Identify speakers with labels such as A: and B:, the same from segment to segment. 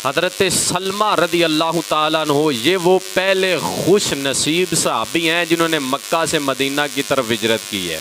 A: حضرت سلمہ رضی اللہ تعالیٰ عنہ یہ وہ پہلے خوش نصیب صحابی ہیں جنہوں نے مکہ سے مدینہ کی طرف ہجرت کی ہے،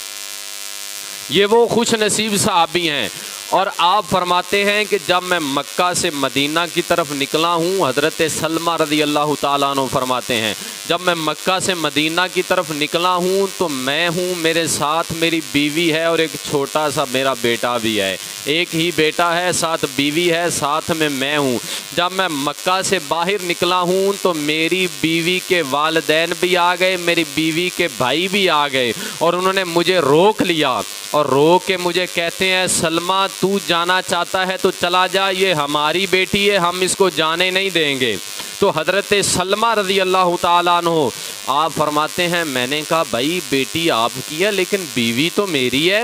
A: یہ وہ خوش نصیب صحابی ہیں۔ اور آپ فرماتے ہیں کہ جب میں مکہ سے مدینہ کی طرف نکلا ہوں، حضرت سلمہ رضی اللہ تعالیٰ عنہ فرماتے ہیں جب میں مکہ سے مدینہ کی طرف نکلا ہوں تو میں ہوں، میرے ساتھ میری بیوی ہے اور ایک چھوٹا سا میرا بیٹا بھی ہے، ایک ہی بیٹا ہے، ساتھ بیوی ہے، ساتھ میں ہوں۔ جب میں مکہ سے باہر نکلا ہوں تو میری بیوی کے والدین بھی آ گئے، میری بیوی کے بھائی بھی آ گئے، اور انہوں نے مجھے روک لیا اور روک کے مجھے کہتے ہیں سلمہ تو جانا چاہتا ہے تو چلا جا، یہ ہماری بیٹی ہے، ہم اس کو جانے نہیں دیں گے۔ تو حضرت سلمہ رضی اللہ تعالیٰ عنہ آپ فرماتے ہیں میں نے کہا بھائی بیٹی آپ کی ہے لیکن بیوی تو میری ہے،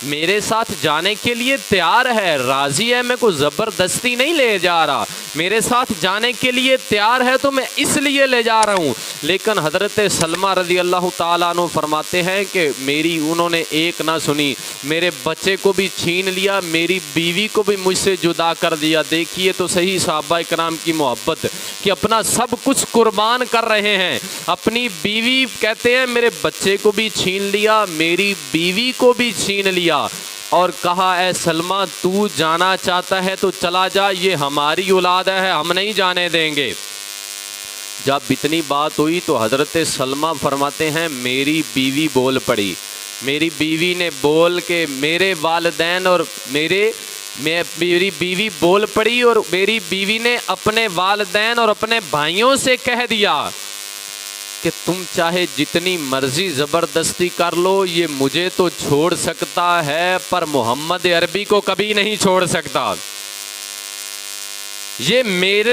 A: میرے ساتھ جانے کے لیے تیار ہے، راضی ہے، میں کوئی زبردستی نہیں لے جا رہا، میرے ساتھ جانے کے لیے تیار ہے تو میں اس لیے لے جا رہا ہوں۔ لیکن حضرت سلمہ رضی اللہ تعالیٰ عنہ فرماتے ہیں کہ میری انہوں نے ایک نہ سنی، میرے بچے کو بھی چھین لیا، میری بیوی کو بھی مجھ سے جدا کر دیا۔ دیکھیے تو صحیح صحابہ کرام کی محبت کہ اپنا سب کچھ قربان کر رہے ہیں، اپنی بیوی کہتے ہیں میرے بچے کو بھی چھین لیا، میری بیوی کو بھی چھین لیا، اور کہا اے سلمہ تو جانا چاہتا ہے تو چلا جا، یہ ہماری اولاد ہے، ہم نہیں جانے دیں گے۔ جب اتنی بات ہوئی تو حضرت سلمہ فرماتے ہیں میری بیوی بول پڑی، میری بیوی نے بول کے میرے والدین اور میری بیوی بول پڑی، اور میری بیوی نے اپنے والدین اور اپنے بھائیوں سے کہہ دیا کہ تم چاہے جتنی مرضی زبردستی کر لو، یہ مجھے تو چھوڑ سکتا ہے پر محمد عربی کو کبھی نہیں چھوڑ سکتا، یہ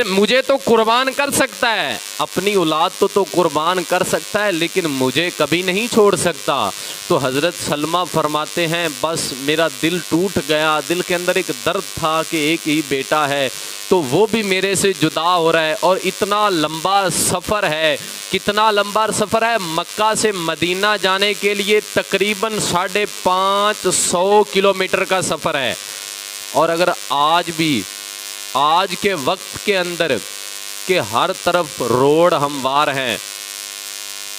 A: مجھے تو قربان کر سکتا ہے، اپنی اولاد تو قربان کر سکتا ہے لیکن مجھے کبھی نہیں چھوڑ سکتا۔ تو حضرت سلمہ فرماتے ہیں بس میرا دل ٹوٹ گیا، دل کے اندر ایک درد تھا کہ ایک ہی بیٹا ہے تو وہ بھی میرے سے جدا ہو رہا ہے، اور اتنا لمبا سفر ہے، کتنا لمبا سفر ہے، مکہ سے مدینہ جانے کے لیے تقریباً 550 کلومیٹر کا سفر ہے، اور اگر آج کے وقت کے اندر کہ ہر طرف روڈ ہموار ہیں،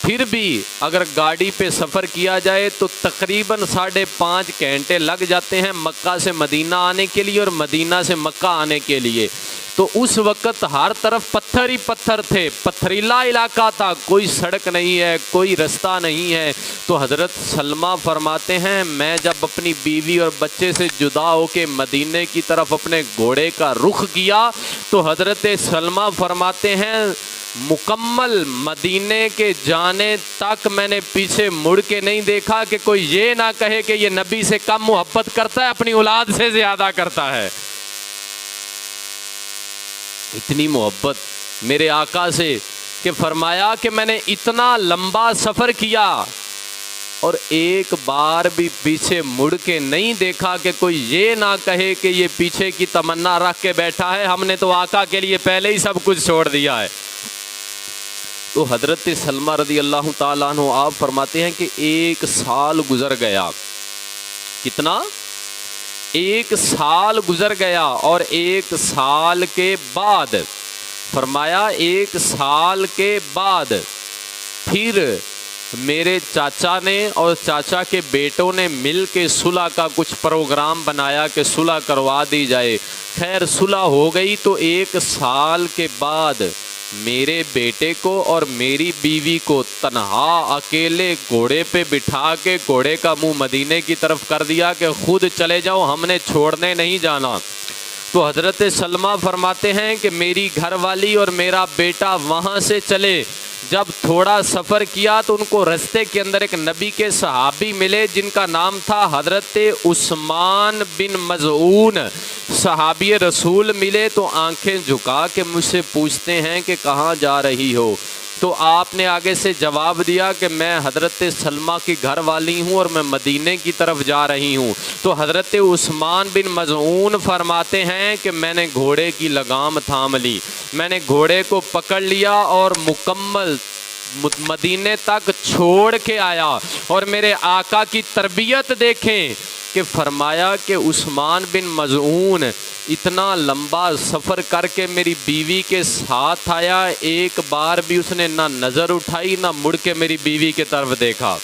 A: پھر بھی اگر گاڑی پہ سفر کیا جائے تو تقریباً 5.5 گھنٹے لگ جاتے ہیں مکہ سے مدینہ آنے کے لیے اور مدینہ سے مکہ آنے کے لیے۔ تو اس وقت ہر طرف پتھر ہی پتھر تھے، پتھریلا علاقہ تھا، کوئی سڑک نہیں ہے، کوئی رستہ نہیں ہے۔ تو حضرت سلمہ فرماتے ہیں میں جب اپنی بیوی اور بچے سے جدا ہو کے مدینے کی طرف اپنے گھوڑے کا رخ کیا تو حضرت سلمہ فرماتے ہیں مکمل مدینے کے جانے تک میں نے پیچھے مڑ کے نہیں دیکھا کہ کوئی یہ نہ کہے کہ یہ نبی سے کم محبت کرتا ہے، اپنی اولاد سے زیادہ کرتا ہے۔ اتنی محبت میرے آقا سے کہ فرمایا کہ میں نے اتنا لمبا سفر کیا اور ایک بار بھی پیچھے مڑ کے نہیں دیکھا کہ کوئی یہ نہ کہے کہ یہ پیچھے کی تمنا رکھ کے بیٹھا ہے، ہم نے تو آقا کے لیے پہلے ہی سب کچھ چھوڑ دیا ہے۔ تو حضرت سلمہ رضی اللہ تعالیٰ عنہ آپ فرماتے ہیں کہ 1 سال گزر گیا، کتنا؟ 1 سال گزر گیا، اور 1 سال کے بعد فرمایا 1 سال کے بعد پھر میرے چاچا نے اور چاچا کے بیٹوں نے مل کے صلح کا کچھ پروگرام بنایا کہ صلح کروا دی جائے۔ خیر صلح ہو گئی تو 1 سال کے بعد میرے بیٹے کو اور میری بیوی کو تنہا اکیلے گھوڑے پہ بٹھا کے گھوڑے کا منہ مدینے کی طرف کر دیا کہ خود چلے جاؤ، ہم نے چھوڑنے نہیں جانا۔ تو حضرت سلمہ فرماتے ہیں کہ میری گھر والی اور میرا بیٹا وہاں سے چلے، جب تھوڑا سفر کیا تو ان کو رستے کے اندر ایک نبی کے صحابی ملے جن کا نام تھا حضرت عثمان بن مظعون، صحابی رسول ملے تو آنکھیں جھکا کے مجھ سے پوچھتے ہیں کہ کہاں جا رہی ہو؟ تو آپ نے آگے سے جواب دیا کہ میں حضرت سلمہ کی گھر والی ہوں اور میں مدینے کی طرف جا رہی ہوں۔ تو حضرت عثمان بن مظعون فرماتے ہیں کہ میں نے گھوڑے کی لگام تھام لی، میں نے گھوڑے کو پکڑ لیا اور مکمل مدینے تک چھوڑ کے آیا، اور میرے آقا کی تربیت دیکھیں کہ فرمایا کہ عثمان بن مظعون اتنا لمبا سفر کر کے میری بیوی کے ساتھ آیا، ایک بار بھی اس نے نہ نظر اٹھائی نہ مڑ کے میری بیوی کی طرف دیکھا۔